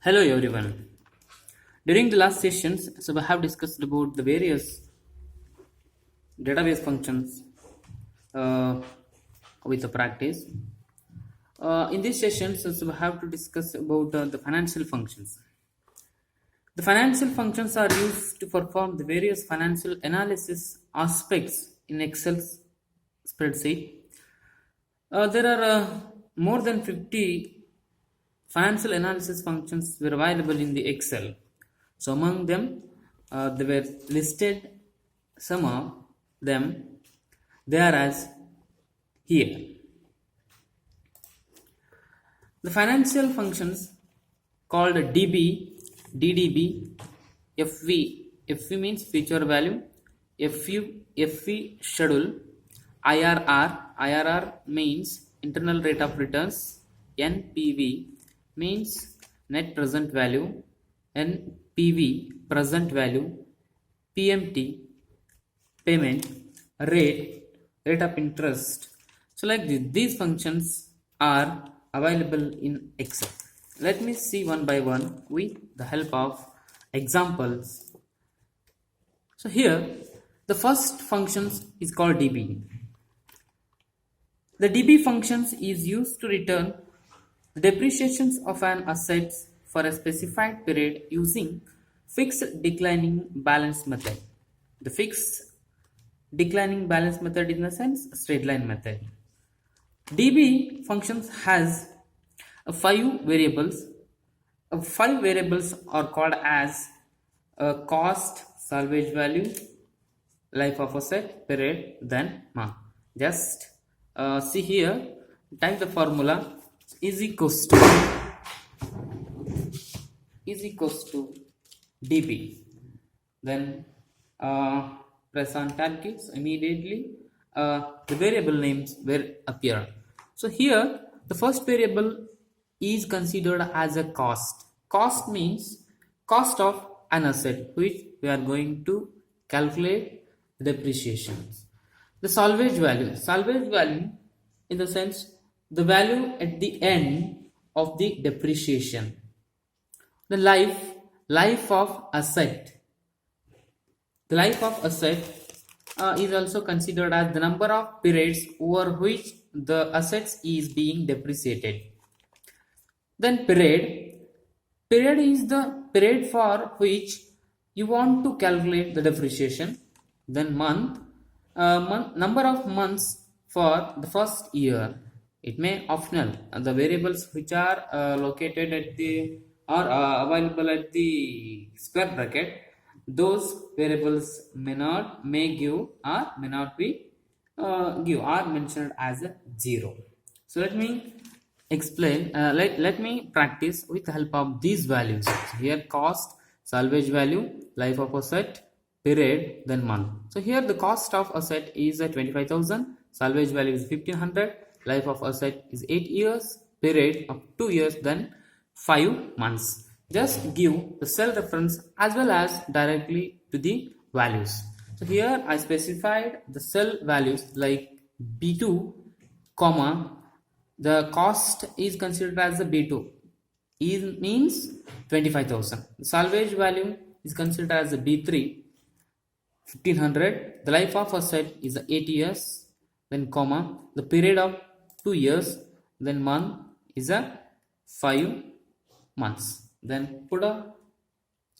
Hello everyone. During the last sessions, we have discussed about the various database functions uh, with the practice. In these sessions, we have to discuss about the financial functions. The financial functions are used to perform the various financial analysis aspects in Excel spreadsheet. There are more than 50 financial analysis functions were available in the Excel. So among them, they were listed some of them. They are as here. The financial functions called DB, DDB, FV. FV means future value. FV schedule. IRR means internal rate of returns. NPV means net present value. NPV present value. PMT payment rate of interest. So like this, these functions are available in Excel. Let me see one by one with the help of examples. So here the first functions is called DB. The DB functions is used to return the depreciations of an asset for a specified period using fixed declining balance method. The fixed declining balance method in the sense straight line method. DB functions has five variables. Five variables are called as cost, salvage value, life of asset, period, then month. Just see here, type the formula is equals to dB. Then press on tab keys. Immediately the variable names will appear. So here the first variable is considered as a cost. Cost means cost of an asset which we are going to calculate the depreciation. The salvage value in the sense the value at the end of the depreciation. The life of asset. The life of asset is also considered as the number of periods over which the assets is being depreciated. Then period is the period for which you want to calculate the depreciation. Then month number of months for the first year. It may optional. The variables which are located at the or available at the square bracket, those variables may give or may not be give are mentioned as a 0. So let me explain, let me practice with the help of these values. So here cost, salvage value, life of asset, period, then month. So here the cost of asset is 25,000, salvage value is 1500, life of asset is 8 years, period of 2 years, then 5 months. Just give the cell reference as well as directly to the values. So here I specified the cell values like B2, comma, the cost is considered as the B2 is means 25,000. The salvage value is considered as the B3 1500. The life of asset is 8 years, then comma, the period of 2 years, then month is a 5 months. Then put a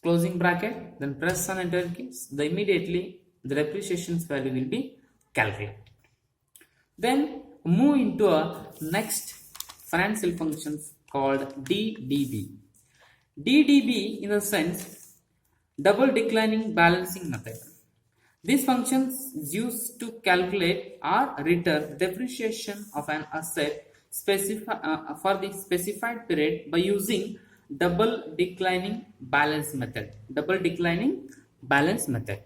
closing bracket, then press on enter keys. Then immediately the depreciation value will be calculated. Then move into a next financial functions called DDB. DDB in the sense double declining balancing method. This function is used to calculate or return depreciation of an asset for the specified period by using double declining balance method. Double declining balance method.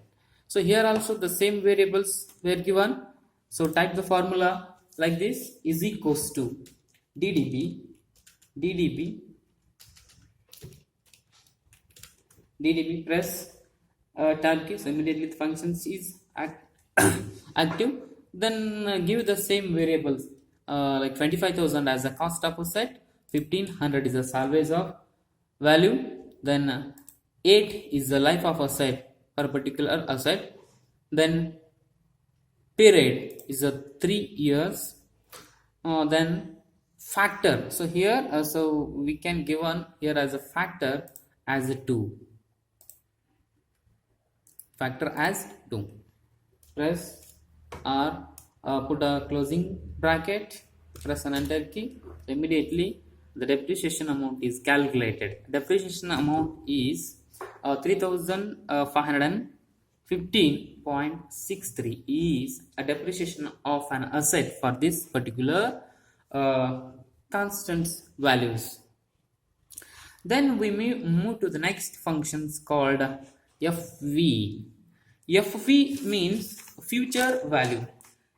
So here also the same variables were given. So type the formula like this is equals to DDB, press tab key. So immediately the functions is active. Then give the same variables like 25,000 as the cost of asset, 1500 is the salvage of value. Then 8 is the life of asset for a particular asset. Then period is a 3 years. Then factor, so here so we can give on here as a factor as a 2, factor as 2. Press or put a closing bracket, press an enter key. Immediately the depreciation amount is calculated. Depreciation amount is 3515.63 is a depreciation of an asset for this particular constant values. Then we move to the next functions called FV. FV means future value.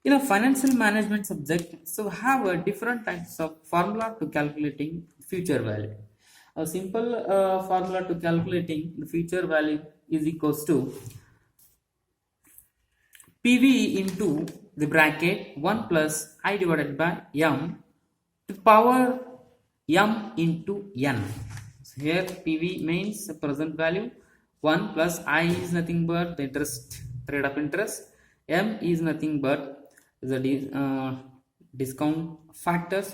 In a financial management subject, so have a different types of formula to calculating future value. A simple formula to calculating the future value is equals to PV into the bracket 1 plus I divided by M to power M into N. So here PV means the present value, 1 plus I is nothing but the interest, rate of interest, M is nothing but the discount factors,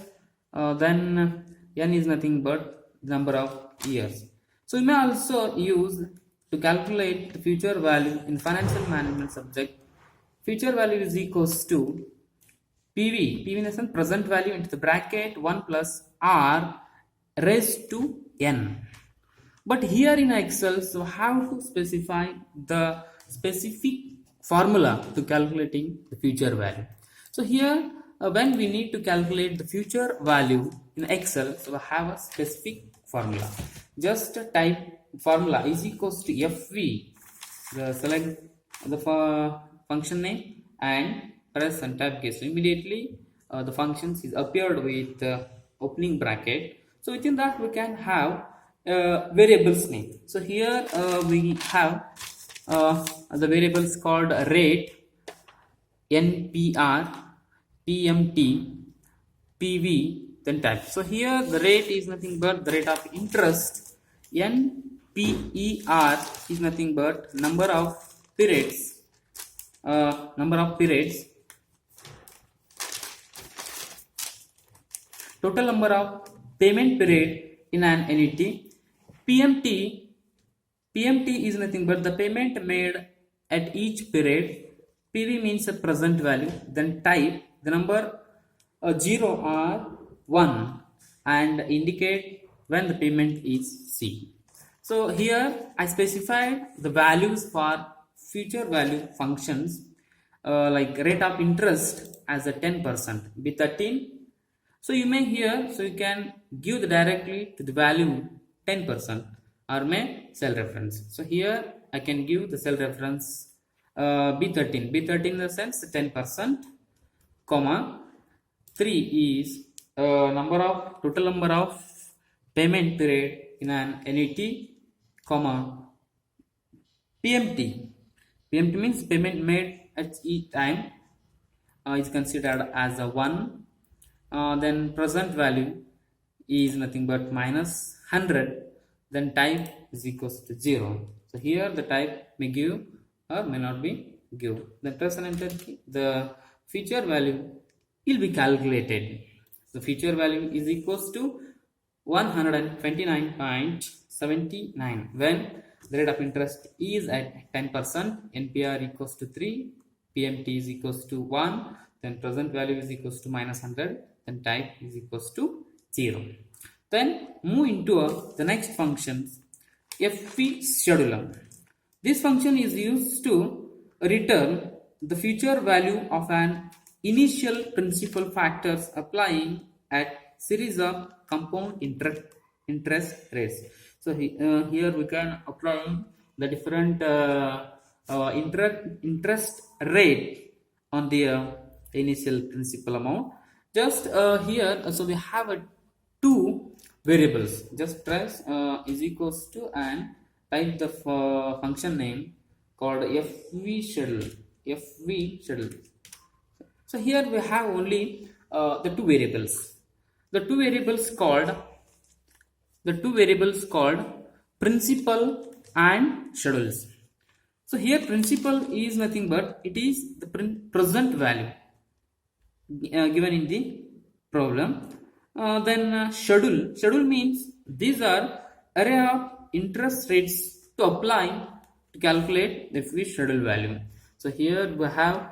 then N is nothing but the number of years. So we may also use to calculate the future value in financial management subject. Future value is equals to PV in the sense present value into the bracket 1 plus R raised to N. But here in Excel, so how to specify the specific formula to calculating the future value. So here when we need to calculate the future value in Excel, so we have a specific formula. Just type formula is equals to FV, select the function name and press and tab key. So immediately the functions is appeared with opening bracket. So within that we can have variables name. So here we have the variables called rate, NPR, PMT, PV, then type. So here the rate is nothing but the rate of interest. NPER is nothing but number of periods. Total number of payment period in an annuity. PMT is nothing but the payment made at each period. PV means a present value. Then type the number 0 or 1 and indicate when the payment is C. So here I specified the values for future value functions like rate of interest as a 10%, B13. So you may here, so you can give the directly to the value 10% or may cell reference. So here I can give the cell reference B13 in the sense 10%, comma 3 is total number of payment period in an annuity, comma PMT means payment made at each time is considered as a 1. Then present value is nothing but minus 100, then type is equals to 0. So here the type may give or may not be give. Then press and enter key. The future value will be calculated. The future value is equals to 129.79 when the rate of interest is at 10%, NPR equals to 3, PMT is equals to 1, then present value is equals to minus 100, then type is equals to 0. Then move into the next function, FV scheduler. This function is used to return the future value of an initial principal factors applying at series of compound interest rates. So here we can apply the different interest rate on the initial principal amount. Just here, so we have two variables. Just press is equals to and type the function name called FV schedule. So here we have only the two variables. The two variables called the two variables called principal and schedules. So here principal is nothing but it is the present value given in the problem. Schedule means these are array of interest rates to apply to calculate the fixed schedule value. So here we have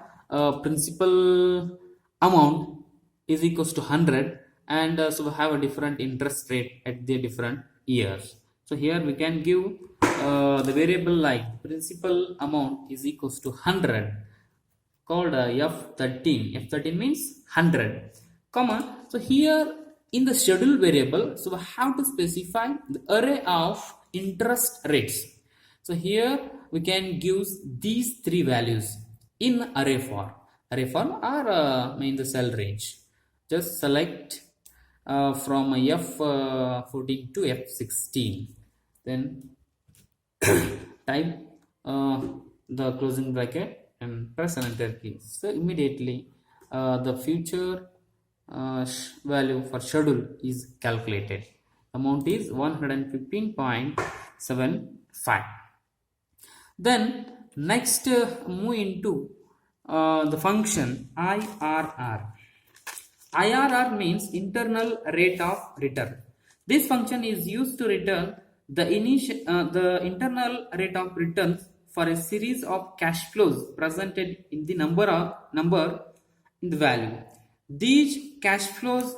principal amount is equals to 100, and so we have a different interest rate at the different years. So here we can give the variable like principal amount is equals to 100 called F13. F13 means 100, comma. So here in the schedule variable, so we have to specify the array of interest rates. So here we can use these three values in array form. Array form or in the cell range. Just select from F14 to F16. Then type the closing bracket and press an enter key. So immediately the future value for schedule is calculated. Amount is 115.75. Then next move into the function IRR. IRR means internal rate of return. This function is used to return the internal rate of returns for a series of cash flows presented in the number in the value. These cash flows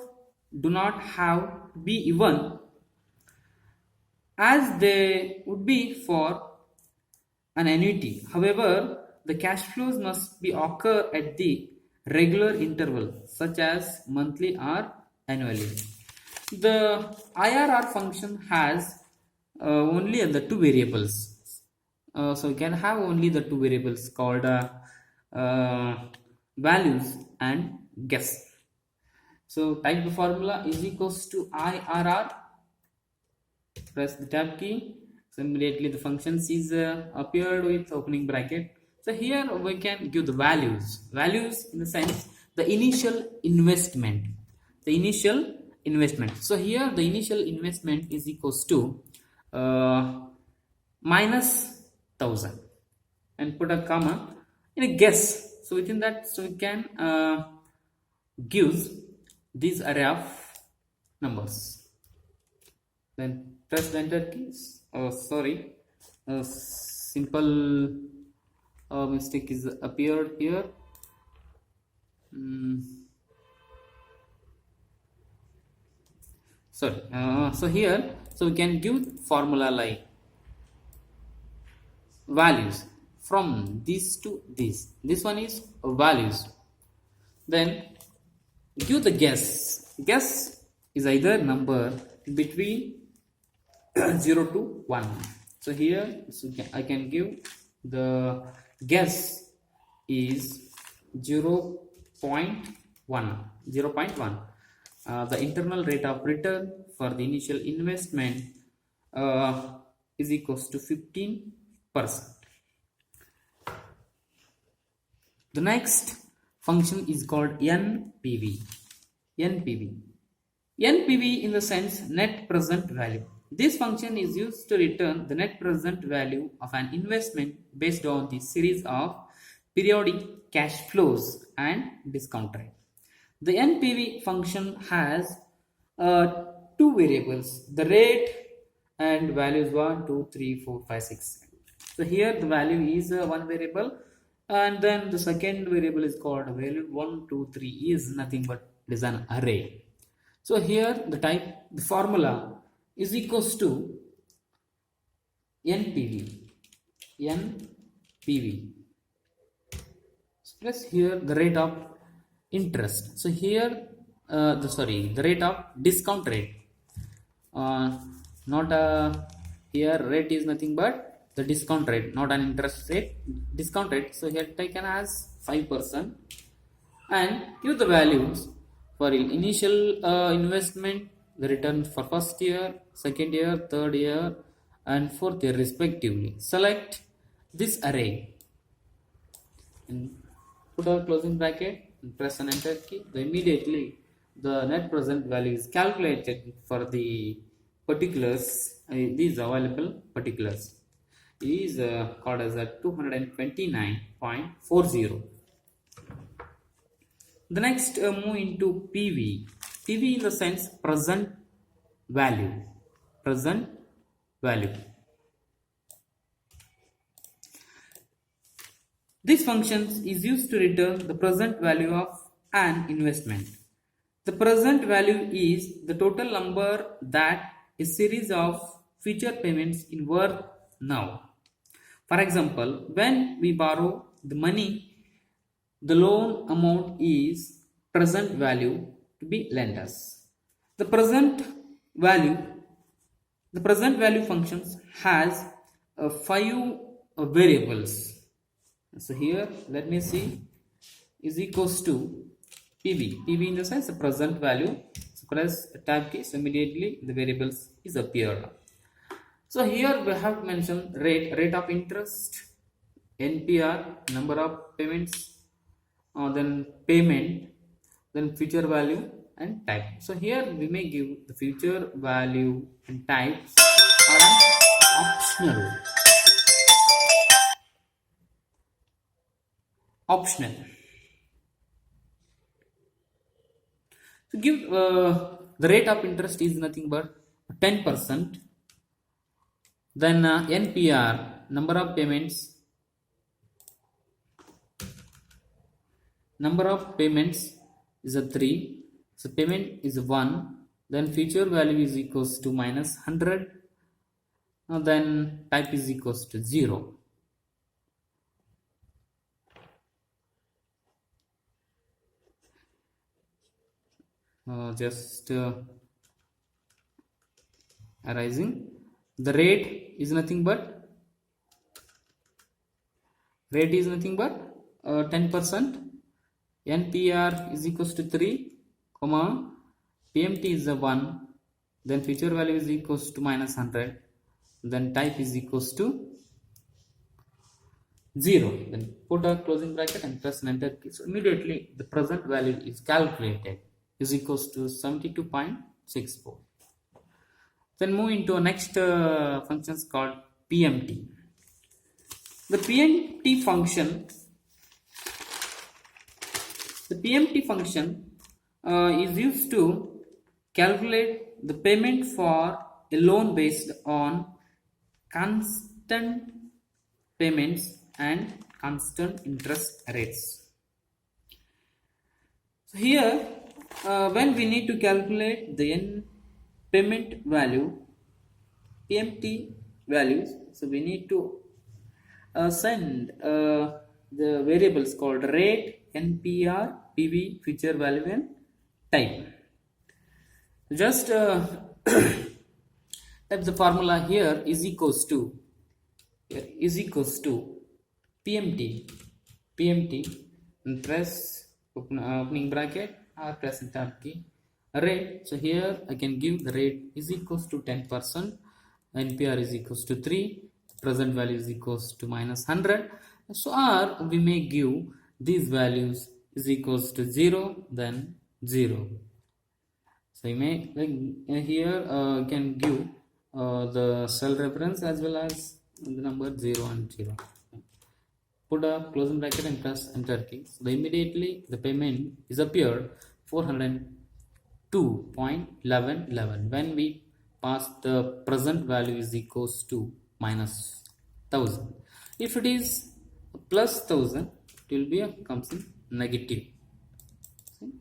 do not have to be even as they would be for an annuity. However, the cash flows must be occur at the regular interval such as monthly or annually. The IRR function has only the two variables. So you can have only the two variables called values and guess. So type the formula is equals to IRR. Press the tab key. So immediately the function is appeared with opening bracket. So here we can give the values. Values in the sense the initial investment. The initial investment. So here the initial investment is equals to minus 1000 and put a comma in a guess. So within that, so we can give this array of numbers. Then press the enter keys. Sorry, a simple mistake is appeared here. Sorry. So here, so we can give formula like values from this to this. This one is values. Then give the guess. Guess is either number between 0 to 1. So here I can give the guess is 0.1. The internal rate of return for the initial investment is equals to 15%. The next function is called NPV. NPV in the sense net present value. This function is used to return the net present value of an investment based on the series of periodic cash flows and discount rate. The NPV function has two variables, the rate and values 1, 2, 3, 4, 5, 6. So here the value is one variable, and then the second variable is called value 1, 2, 3 is nothing but it is an array. So here the formula is equals to NPV. So press here the rate of interest. So here the rate of discount rate. Here rate is nothing but the discount rate, not an interest rate, discount rate. So here taken as 5%, and give the values for initial investment, the return for first year, second year, third year and fourth year respectively. Select this array and put a closing bracket and press an enter key. Then immediately the net present value is calculated for the particulars, these available particulars is called as a 229.40. The next move into PV. PV in the sense present value. Present value. This function is used to return the present value of an investment. The present value is the total number that a series of future payments is worth now. For example, when we borrow the money, the loan amount is present value to be lent us. The present value functions has five variables. So here let me see is equals to PV. PV in the sense the present value. So press tab key, so immediately the variables is appeared. So here we have mentioned rate of interest, NPR, number of payments, then payment, then future value and type. So here we may give the future value and types are optional. Optional. To give the rate of interest is nothing but 10%. Then NPR, number of payments is a 3. So payment is 1. Then future value is equals to minus 100. Then type is equals to 0. Arising. The rate is nothing but 10%. NPR is equals to 3, comma PMT is a 1. Then future value is equals to minus 100. Then type is equals to 0. Then put a closing bracket and press enter key. So immediately the present value is calculated is equals to 72.64. Then move into a next functions called PMT. The PMT function is used to calculate the payment for a loan based on constant payments and constant interest rates. So here when we need to calculate the payment value, PMT values, so we need to send the variables called rate, NPR, PV, future value and type. Just type the formula here is equals to PMT and press opening bracket or press tab key. Rate, so here I can give the rate is equals to 10%, NPR is equals to 3, present value is equals to minus 100. So or we may give these values is equals to 0, then 0. So you may here can give the cell reference as well as the number 0 and 0. Put a closing bracket and press enter key. So immediately the payment is appeared 402.1111 when we pass the present value is equals to minus 1000. If it is plus 1000, it will be comes in negative. See?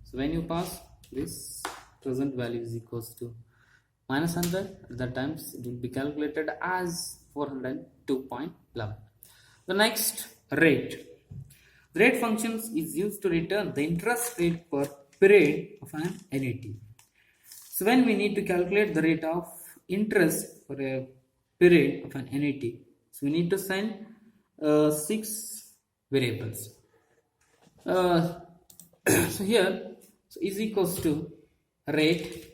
So when you pass this present value is equals to minus 100, at that times it will be calculated as 402.11. The next rate. The rate functions is used to return the interest rate per period of an annuity. So when we need to calculate the rate of interest for a period of an annuity, so we need to send 6 variables. So here is equals to rate,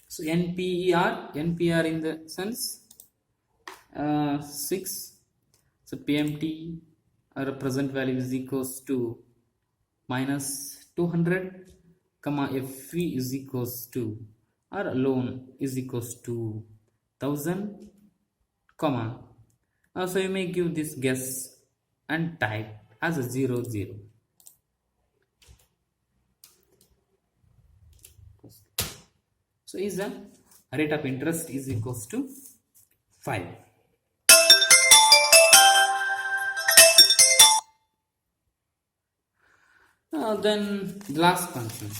so NPR in the sense 6. So PMT or present value is equals to minus 200 comma fv is equals to or loan is equals to 1000 comma so you may give this guess and type as a 00. So is the rate of interest is equals to 5. Then the last function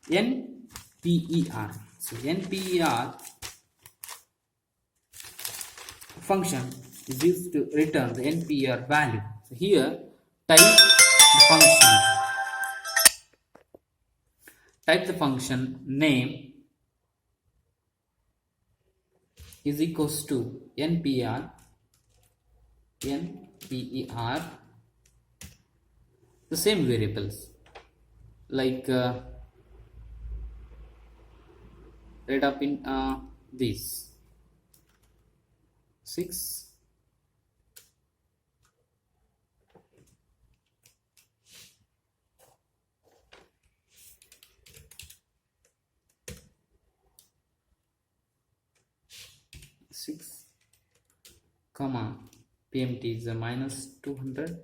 NPER. So NPER function is used to return the NPER value. So here type the function name is equals to NPER the same variables like rate up in this 6 6 comma PMT is a minus 200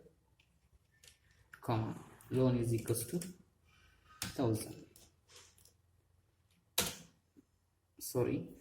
comma loan is equals to 1000. Sorry.